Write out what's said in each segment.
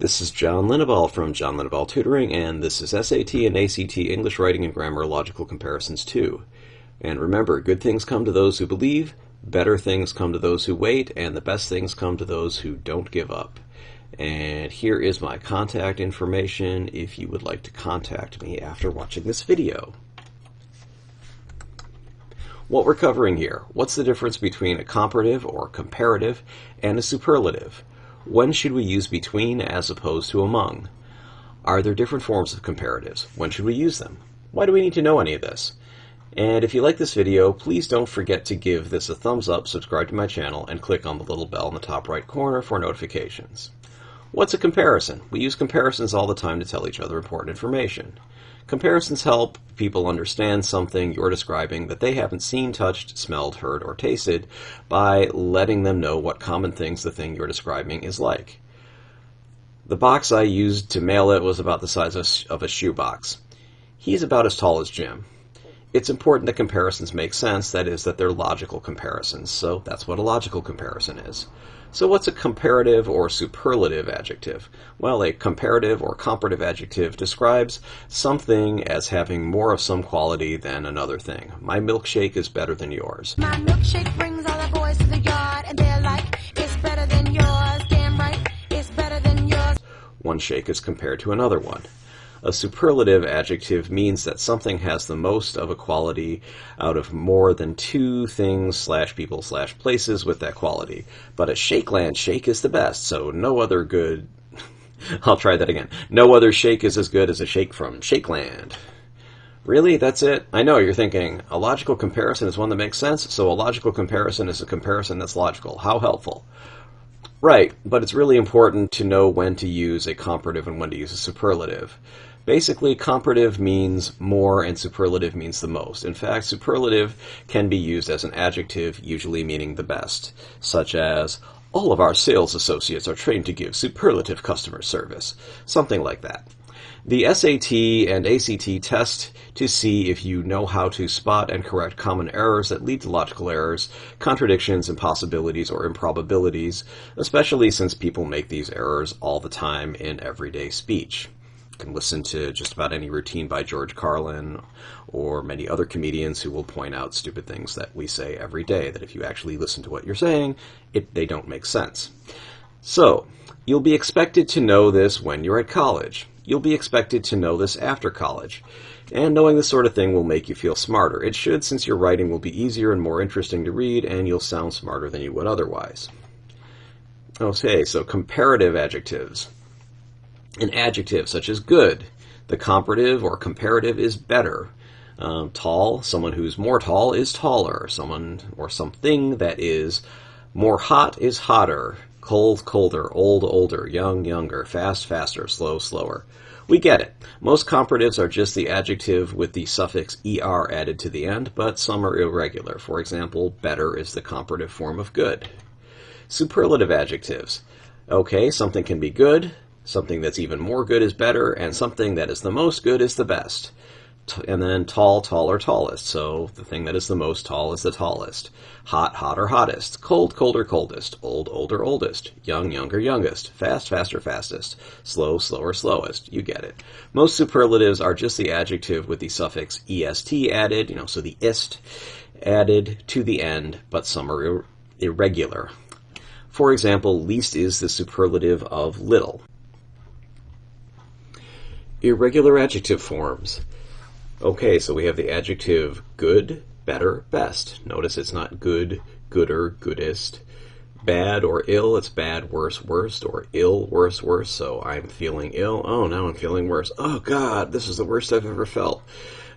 This is John Linneball from John Linneball Tutoring, and this is SAT and ACT English Writing and Grammar Logical Comparisons 2. And remember, good things come to those who believe, better things come to those who wait, and the best things come to those who don't give up. And here is my contact information if you would like to contact me after watching this video. What we're covering here: what's the difference between a comparative or comparative and a superlative? When should we use between as opposed to among? Are there different forms of comparatives? When should we use them? Why do we need to know any of this? And if you like this video, please don't forget to give this a thumbs up, subscribe to my channel, and click on the little bell in the top right corner for notifications. What's a comparison? We use comparisons all the time to tell each other important information. Comparisons help people understand something you're describing that they haven't seen, touched, smelled, heard, or tasted by letting them know what common things the thing you're describing is like. The box I used to mail it was about the size of a shoebox. He's about as tall as Jim. It's important that comparisons make sense, that is, that they're logical comparisons, so that's what a logical comparison is. So what's a comparative or superlative adjective? Well, a comparative or comparative adjective describes something as having more of some quality than another thing. My milkshake is better than yours. My milkshake brings all the boys to the yard, and they're like, it's better than yours. Damn right, it's better than yours. One shake is compared to another one. A superlative adjective means that something has the most of a quality out of more than two things / people / places with that quality. But a Shakeland shake is the best, so no other good... I'll try that again. No other shake is as good as a shake from Shakeland. Really? That's it? I know, you're thinking, a logical comparison is one that makes sense, so a logical comparison is a comparison that's logical. How helpful. Right, but it's really important to know when to use a comparative and when to use a superlative. Basically, comparative means more and superlative means the most. In fact, superlative can be used as an adjective, usually meaning the best, such as, all of our sales associates are trained to give superlative customer service, something like that. The SAT and ACT test to see if you know how to spot and correct common errors that lead to logical errors, contradictions, impossibilities, or improbabilities, especially since people make these errors all the time in everyday speech. You can listen to just about any routine by George Carlin or many other comedians who will point out stupid things that we say every day that if you actually listen to what you're saying, they don't make sense. So, you'll be expected to know this when you're at college. You'll be expected to know this after college. And knowing this sort of thing will make you feel smarter. It should, since your writing will be easier and more interesting to read, and you'll sound smarter than you would otherwise. Okay, so comparative adjectives. An adjective such as good. The comparative or comparative is better. Tall, someone who's more tall is taller. Someone or something that is more hot is hotter. Cold, colder. Old, older. Young, younger. Fast, faster. Slow, slower. We get it. Most comparatives are just the adjective with the suffix er added to the end, but some are irregular. For example, better is the comparative form of good. Superlative adjectives. Okay, something can be good. Something that's even more good is better, and something that is the most good is the best. And then tall, taller, tallest. So the thing that is the most tall is the tallest. Hot, hotter, hottest. Cold, colder, coldest. Old, older, oldest. Young, younger, youngest. Fast, faster, fastest. Slow, slower, slowest. You get it. Most superlatives are just the adjective with the suffix est added, so the ist added to the end, but some are irregular. For example, least is the superlative of little. Irregular adjective forms. Okay, so we have the adjective good, better, best. Notice it's not good, gooder, goodest. Bad or ill, it's bad, worse, worst, or ill, worse, worse. So I'm feeling ill. Oh, now I'm feeling worse. Oh, God, this is the worst I've ever felt.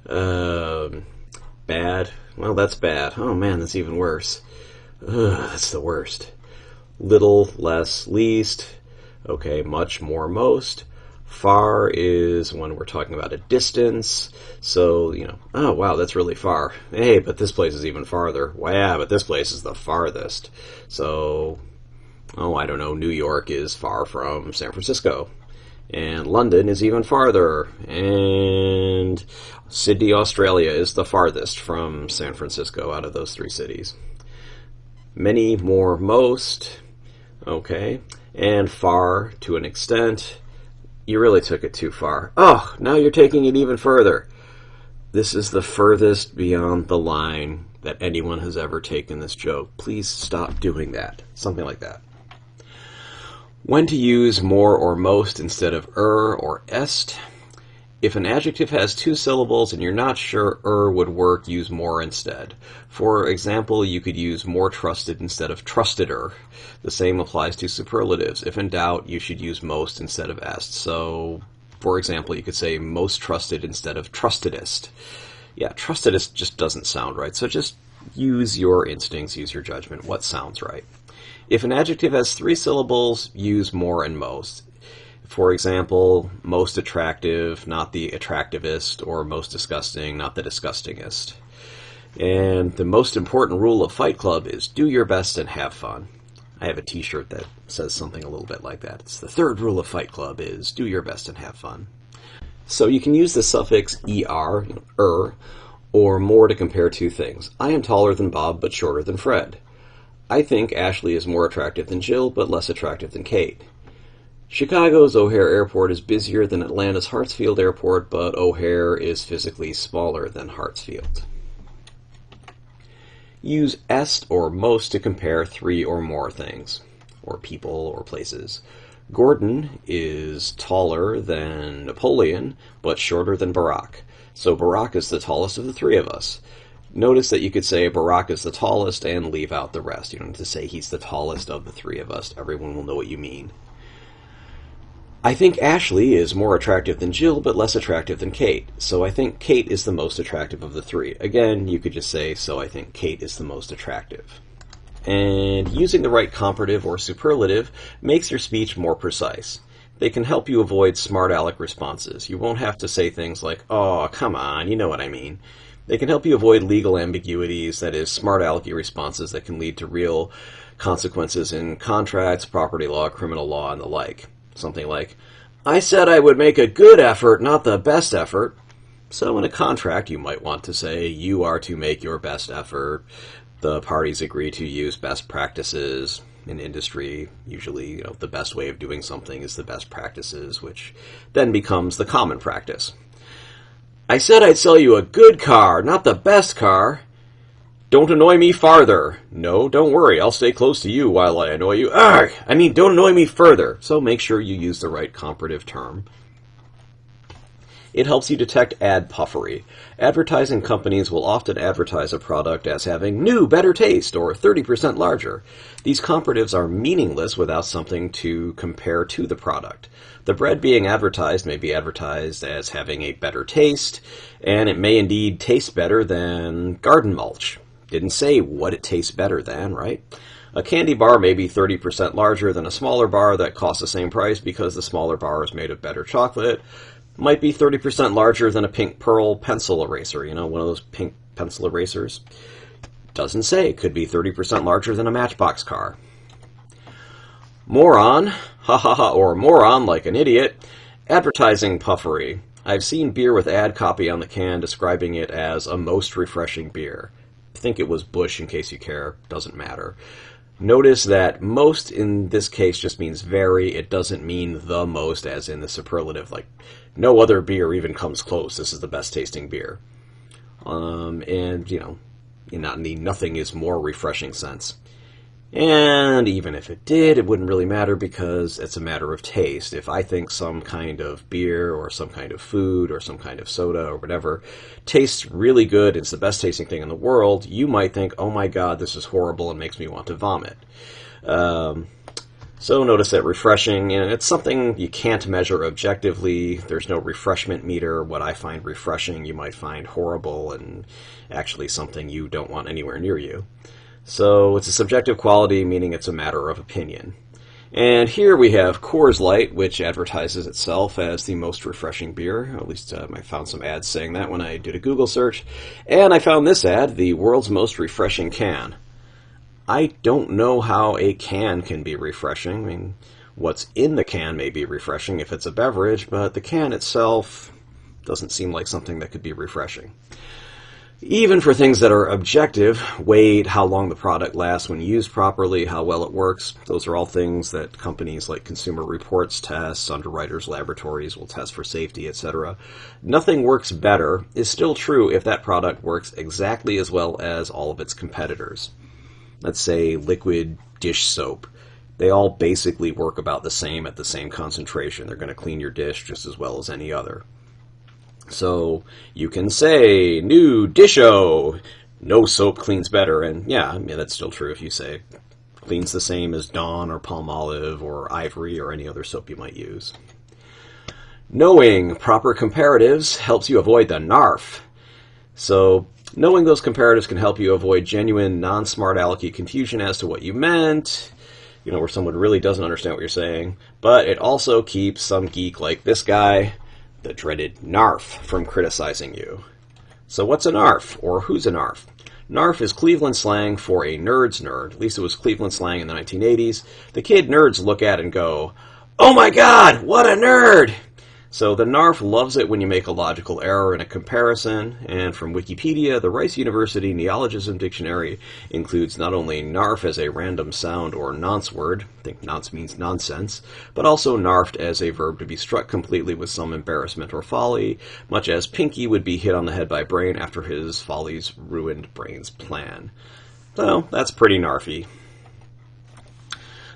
Bad. Well, that's bad. Oh, man, that's even worse. That's the worst. Little, less, least. Okay, much, more, most. Far is when we're talking about a distance. So, oh, wow, that's really far. Hey, but this place is even farther. Wow, but this place is the farthest. So, I don't know, New York is far from San Francisco. And London is even farther. And Sydney, Australia is the farthest from San Francisco out of those three cities. Many, more, most. Okay. And far, to an extent, you really took it too far. Oh, now you're taking it even further. This is the furthest beyond the line that anyone has ever taken this joke. Please stop doing that. Something like that. When to use more or most instead of or est. If an adjective has two syllables and you're not sure would work, use more instead. For example, you could use more trusted instead of trusteder. The same applies to superlatives. If in doubt, you should use most instead of est. So, for example, you could say most trusted instead of trustedest. Yeah, trustedest just doesn't sound right. So just use your instincts, use your judgment. What sounds right? If an adjective has three syllables, use more and most. For example, most attractive, not the attractivest, or most disgusting, not the disgustingest. And the most important rule of Fight Club is do your best and have fun. I have a t-shirt that says something a little bit like that. It's the third rule of Fight Club is do your best and have fun. So you can use the suffix er, or more to compare two things. I am taller than Bob, but shorter than Fred. I think Ashley is more attractive than Jill, but less attractive than Kate. Chicago's O'Hare Airport is busier than Atlanta's Hartsfield Airport, but O'Hare is physically smaller than Hartsfield. Use est or most to compare three or more things, or people or places. Gordon is taller than Napoleon, but shorter than Barack. So Barack is the tallest of the three of us. Notice that you could say Barack is the tallest and leave out the rest. You don't have to say he's the tallest of the three of us. Everyone will know what you mean. I think Ashley is more attractive than Jill, but less attractive than Kate. So I think Kate is the most attractive of the three. Again, you could just say, so I think Kate is the most attractive. And using the right comparative or superlative makes your speech more precise. They can help you avoid smart aleck responses. You won't have to say things like, oh, come on, you know what I mean. They can help you avoid legal ambiguities, that is, smart alecky responses that can lead to real consequences in contracts, property law, criminal law, and the like. Something like, I said I would make a good effort, not the best effort. So in a contract, you might want to say, you are to make your best effort. The parties agree to use best practices. In industry, usually, the best way of doing something is the best practices, which then becomes the common practice. I said I'd sell you a good car, not the best car. Don't annoy me farther. No, don't worry, I'll stay close to you while I annoy you. Don't annoy me further. So make sure you use the right comparative term. It helps you detect ad puffery. Advertising companies will often advertise a product as having new, better taste, or 30% larger. These comparatives are meaningless without something to compare to the product. The bread being advertised may be advertised as having a better taste, and it may indeed taste better than garden mulch. Didn't say what it tastes better than, right? A candy bar may be 30% larger than a smaller bar that costs the same price because the smaller bar is made of better chocolate. Might be 30% larger than a pink pearl pencil eraser, one of those pink pencil erasers. Doesn't say. Could be 30% larger than a Matchbox car. Moron, or moron like an idiot. Advertising puffery. I've seen beer with ad copy on the can describing it as a most refreshing beer. I think it was Busch in case you care. Doesn't matter. Notice that most in this case just means very. It doesn't mean the most as in the superlative, like no other beer even comes close. This is the best tasting beer. And, not in the nothing is more refreshing sense. And even if it did, it wouldn't really matter because it's a matter of taste. If I think some kind of beer or some kind of food or some kind of soda or whatever tastes really good, it's the best tasting thing in the world, you might think, oh my god, this is horrible and makes me want to vomit. So notice that refreshing, it's something you can't measure objectively. There's no refreshment meter. What I find refreshing, you might find horrible and actually something you don't want anywhere near you. So it's a subjective quality, meaning it's a matter of opinion. And here we have Coors Light, which advertises itself as the most refreshing beer. At least I found some ads saying that when I did a Google search. And I found this ad, the world's most refreshing can. I don't know how a can be refreshing. What's in the can may be refreshing if it's a beverage, but the can itself doesn't seem like something that could be refreshing. Even for things that are objective, weight, how long the product lasts when used properly, how well it works, those are all things that companies like Consumer Reports tests, underwriters' laboratories will test for safety, etc. Nothing works better is still true if that product works exactly as well as all of its competitors. Let's say liquid dish soap. They all basically work about the same at the same concentration. They're going to clean your dish just as well as any other. So you can say, new Disho, no soap cleans better. And yeah, I mean, that's still true if you say cleans the same as Dawn or Palmolive or Ivory or any other soap you might use. Knowing proper comparatives helps you avoid the NARF. So knowing those comparatives can help you avoid genuine non-smart alecky confusion as to what you meant, where someone really doesn't understand what you're saying. But it also keeps some geek like this guy, the dreaded NARF, from criticizing you. So what's a NARF, or who's a NARF? NARF is Cleveland slang for a nerd's nerd. At least it was Cleveland slang in the 1980s. The kid nerds look at and go, "Oh my god, what a nerd!" So the NARF loves it when you make a logical error in a comparison, and from Wikipedia, the Rice University Neologism Dictionary includes not only NARF as a random sound or nonce word, I think nonce means nonsense, but also NARFed as a verb to be struck completely with some embarrassment or folly, much as Pinky would be hit on the head by Brain after his follies ruined Brain's plan. So that's pretty NARFy.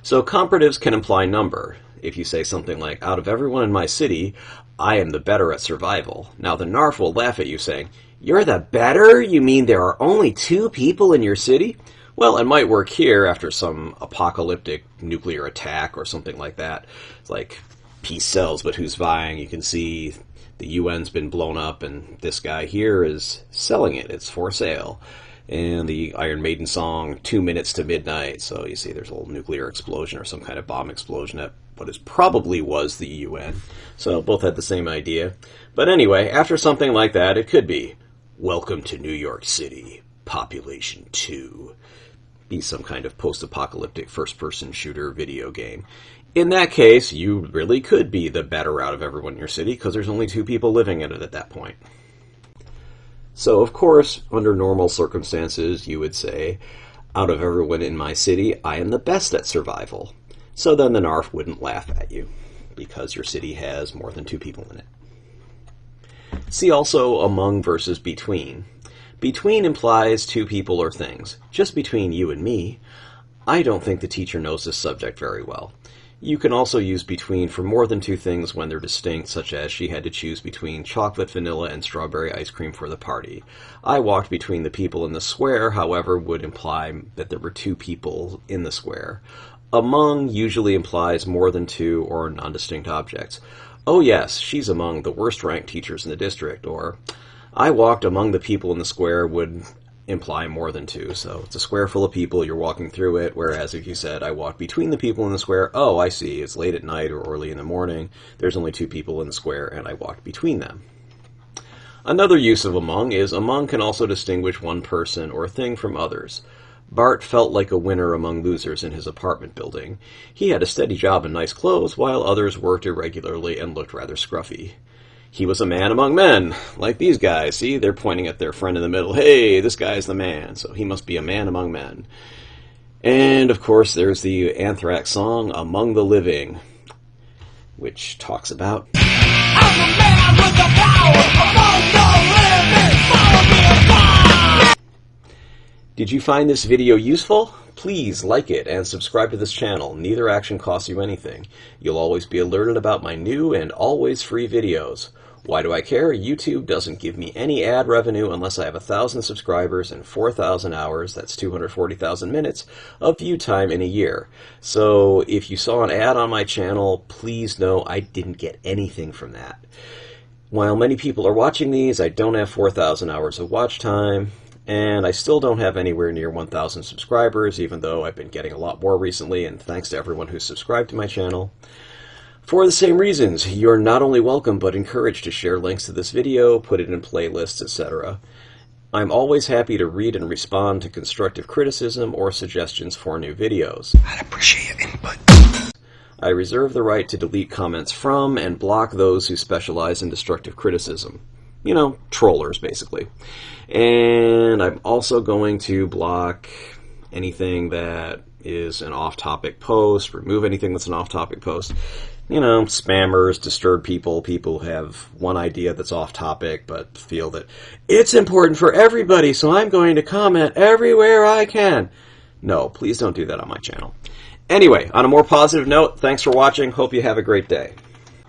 So comparatives can imply number. If you say something like, out of everyone in my city, I am the better at survival. Now the NARF will laugh at you saying, you're the better? You mean there are only 2 people in your city? Well, it might work here after some apocalyptic nuclear attack or something like that. It's like, peace sells, but who's buying? You can see the UN's been blown up and this guy here is selling it. It's for sale. And the Iron Maiden song, 2 Minutes to Midnight. So you see there's a little nuclear explosion or some kind of bomb explosion at what is probably was the UN. So both had the same idea. But anyway, after something like that, it could be, welcome to New York City, population 2. Be some kind of post-apocalyptic first-person shooter video game. In that case, you really could be the better out of everyone in your city because there's only 2 people living in it at that point. So, of course, under normal circumstances, you would say, out of everyone in my city, I am the best at survival. So then the NARF wouldn't laugh at you, because your city has more than 2 people in it. See also among versus between. Between implies 2 people or things. Just between you and me, I don't think the teacher knows this subject very well. You can also use between for more than 2 things when they're distinct, such as she had to choose between chocolate, vanilla, and strawberry ice cream for the party. I walked between the people in the square, however, would imply that there were 2 people in the square. Among usually implies more than 2 or non-distinct objects. Oh yes, she's among the worst-ranked teachers in the district, or I walked among the people in the square would imply more than 2. So it's a square full of people, you're walking through it, whereas if you said, I walked between the people in the square, oh, I see, it's late at night or early in the morning, there's only 2 people in the square, and I walked between them. Another use of among is among can also distinguish one person or thing from others. Bart felt like a winner among losers in his apartment building. He had a steady job and nice clothes, while others worked irregularly and looked rather scruffy. He was a man among men, like these guys. See, they're pointing at their friend in the middle. Hey, this guy's the man, so he must be a man among men. And, of course, there's the Anthrax song, Among the Living, which talks about, I'm a man with the power among the living, follow me apart! Did you find this video useful? Please like it and subscribe to this channel. Neither action costs you anything. You'll always be alerted about my new and always free videos. Why do I care? YouTube doesn't give me any ad revenue unless I have 1,000 subscribers and 4,000 hours, that's 240,000 minutes, of view time in a year. So if you saw an ad on my channel, please know I didn't get anything from that. While many people are watching these, I don't have 4,000 hours of watch time, and I still don't have anywhere near 1,000 subscribers, even though I've been getting a lot more recently, and thanks to everyone who's subscribed to my channel. For the same reasons, you're not only welcome, but encouraged to share links to this video, put it in playlists, etc. I'm always happy to read and respond to constructive criticism or suggestions for new videos. I'd appreciate your input. I reserve the right to delete comments from and block those who specialize in destructive criticism. trollers, basically. And I'm also going to block anything that is an off-topic post, remove anything that's an off-topic post. Spammers, disturbed people who have one idea that's off-topic but feel that it's important for everybody, so I'm going to comment everywhere I can. No, please don't do that on my channel. Anyway, on a more positive note, thanks for watching. Hope you have a great day.